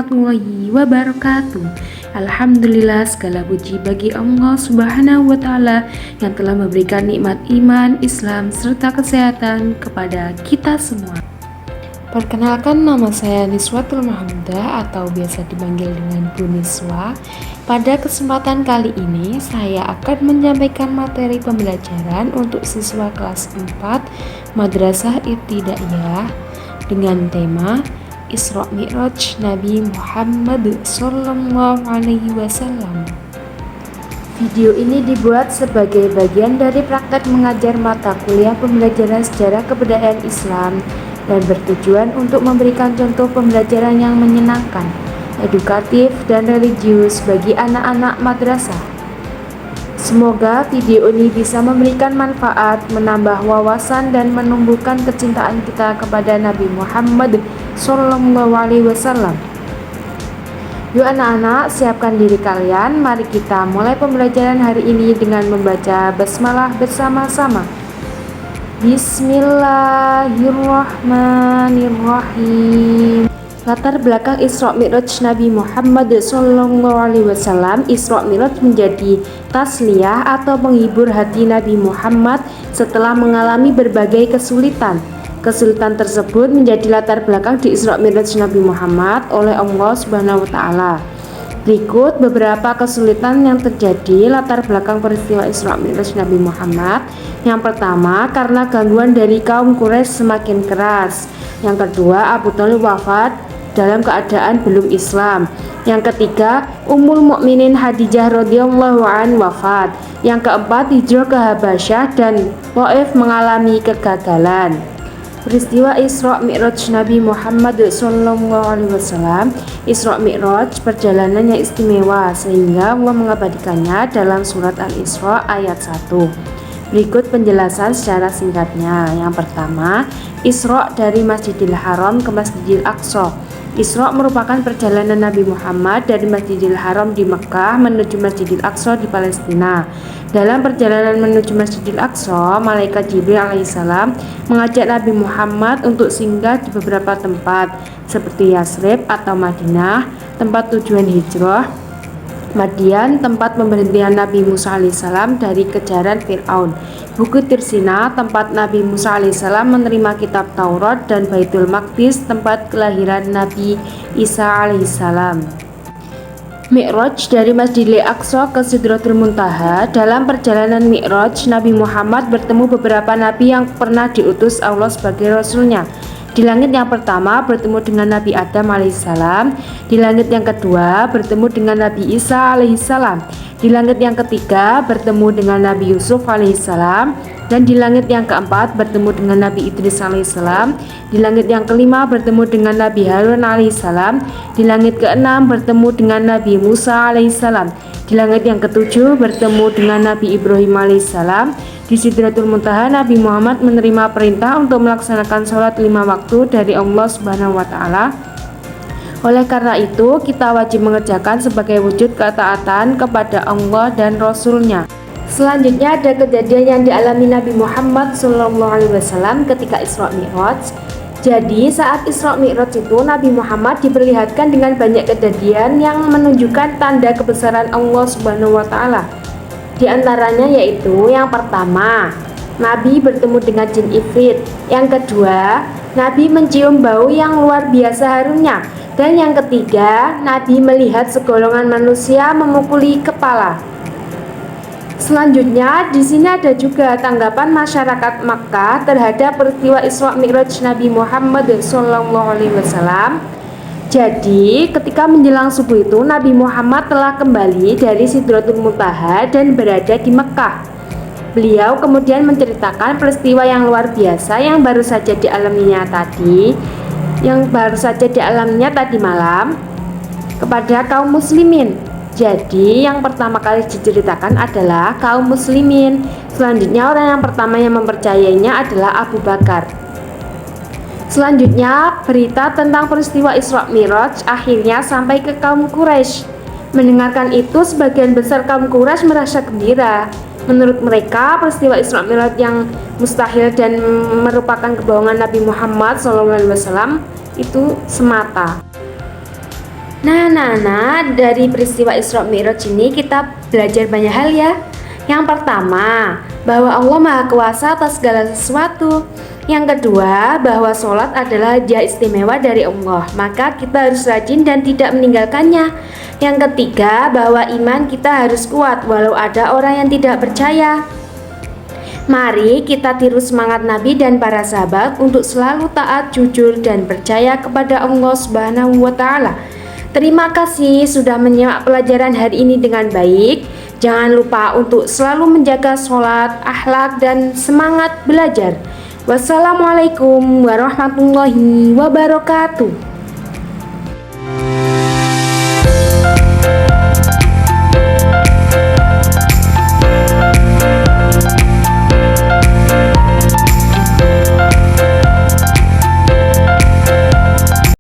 warahmatullahi wabarakatuh. Alhamdulillah, segala puji bagi Allah Subhanahu wa Ta'ala yang telah memberikan nikmat iman, Islam, serta kesehatan kepada kita semua. Perkenalkan, nama saya Niswatul Mahmudah atau biasa dipanggil dengan Bu Niswa. Pada kesempatan kali ini saya akan menyampaikan materi pembelajaran untuk siswa kelas 4 Madrasah Ibtidaiyah dengan tema Isra Mi'raj Nabi Muhammad Sallallahu Alaihi Wasallam. Video ini dibuat sebagai bagian dari praktek mengajar mata kuliah pembelajaran sejarah kebudayaan Islam dan bertujuan untuk memberikan contoh pembelajaran yang menyenangkan, edukatif, dan religius bagi anak-anak madrasah. Semoga video ini bisa memberikan manfaat, menambah wawasan, dan menumbuhkan kecintaan kita kepada Nabi Muhammad Sallallahu Alaihi Wasallam. Yuk anak-anak, siapkan diri kalian. Mari kita mulai pembelajaran hari ini dengan membaca basmalah bersama-sama. Bismillahirrahmanirrahim. Latar belakang Isra Mi'raj Nabi Muhammad Sallallahu Alaihi Wasallam. Isra Mi'raj menjadi tasliyah atau penghibur hati Nabi Muhammad setelah mengalami berbagai kesulitan. Kesulitan tersebut menjadi latar belakang di Isra Mi'raj Nabi Muhammad oleh Allah Subhanahu wa Ta'ala. Berikut beberapa kesulitan yang terjadi latar belakang peristiwa Isra Mi'raj Nabi Muhammad. Yang pertama, karena gangguan dari kaum Quraisy semakin keras. Yang kedua, Abu Thalib wafat dalam keadaan belum Islam. Yang ketiga, Ummul Mukminin Khadijah radhiyallahu an wafat. Yang keempat, hijrah ke Habasyah dan Thaif mengalami kegagalan. Peristiwa Isra Mi'raj Nabi Muhammad Sallallahu Alaihi Wasallam. Isra Mi'raj perjalanan yang istimewa sehingga Allah mengabadikannya dalam surat Al-Isra ayat 1. Berikut penjelasan secara singkatnya. Yang pertama, Isra dari Masjidil Haram ke Masjidil Aqsa. Isra merupakan perjalanan Nabi Muhammad dari Masjidil Haram di Mekah menuju Masjidil Aqsa di Palestina. Dalam perjalanan menuju Masjidil Aqsa, malaikat Jibril alaihissalam mengajak Nabi Muhammad untuk singgah di beberapa tempat seperti Yasrib atau Madinah, tempat tujuan hijrah, Madian, tempat pemberhentian Nabi Musa alaihissalam dari kejaran Fir'aun, Bukit Tirsina, tempat Nabi Musa alaihissalam menerima kitab Taurat, dan Baitul Maqdis, tempat kelahiran Nabi Isa alaihissalam. Mi'raj dari Masjidil Aqsa ke Sidratul Muntaha. Dalam perjalanan Mi'raj, Nabi Muhammad bertemu beberapa nabi yang pernah diutus Allah sebagai rasulnya. Di langit yang pertama bertemu dengan Nabi Adam alaihissalam. Di langit yang kedua bertemu dengan Nabi Isa alaihissalam. Di langit yang ketiga bertemu dengan Nabi Yusuf alaihissalam. Dan di langit yang keempat bertemu dengan Nabi Idris alaihissalam. Di langit yang kelima bertemu dengan Nabi Harun alaihissalam. Di langit keenam bertemu dengan Nabi Musa alaihissalam. Di langit yang ketujuh bertemu dengan Nabi Ibrahim alaihissalam. Di Sidratul Muntaha, Nabi Muhammad menerima perintah untuk melaksanakan sholat 5 waktu dari Allah Subhanahu wa Ta'ala. Oleh karena itu, kita wajib mengerjakan sebagai wujud ketaatan kepada Allah dan Rasul-Nya. Selanjutnya ada kejadian yang dialami Nabi Muhammad SAW ketika Isra Mi'raj. Jadi saat Isra Mi'raj itu Nabi Muhammad diperlihatkan dengan banyak kejadian yang menunjukkan tanda kebesaran Allah Subhanahu wa Ta'ala. Di antaranya yaitu yang pertama, Nabi bertemu dengan jin ifrit. Yang kedua, Nabi mencium bau yang luar biasa harumnya. Dan yang ketiga, Nabi melihat segolongan manusia memukuli kepala. Selanjutnya, di sini ada juga tanggapan masyarakat Makkah terhadap peristiwa Isra Mi'raj Nabi Muhammad SAW. Jadi, ketika menjelang subuh itu, Nabi Muhammad telah kembali dari Sidratul Muntaha dan berada di Mekah. Beliau kemudian menceritakan peristiwa yang luar biasa yang baru saja dialaminya tadi malam kepada kaum muslimin. Jadi yang pertama kali diceritakan adalah kaum muslimin. Selanjutnya orang yang pertama yang mempercayainya adalah Abu Bakar. Selanjutnya berita tentang peristiwa Isra Mi'raj akhirnya sampai ke kaum Quraisy. Mendengarkan itu sebagian besar kaum Quraisy merasa gembira. Menurut mereka peristiwa Isra Mi'raj yang mustahil dan merupakan kebohongan Nabi Muhammad SAW itu semata. Nah, dari peristiwa Isra Mi'raj ini kita belajar banyak hal ya. Yang pertama, bahwa Allah Maha Kuasa atas segala sesuatu. Yang kedua, bahwa sholat adalah hadiah istimewa dari Allah, maka kita harus rajin dan tidak meninggalkannya. Yang ketiga, bahwa iman kita harus kuat walau ada orang yang tidak percaya. Mari kita tiru semangat Nabi dan para sahabat untuk selalu taat, jujur, dan percaya kepada Allah Subhanahu wa Ta'ala. Terima kasih sudah menyimak pelajaran hari ini dengan baik. Jangan lupa untuk selalu menjaga sholat, akhlak, dan semangat belajar. Wassalamualaikum warahmatullahi wabarakatuh.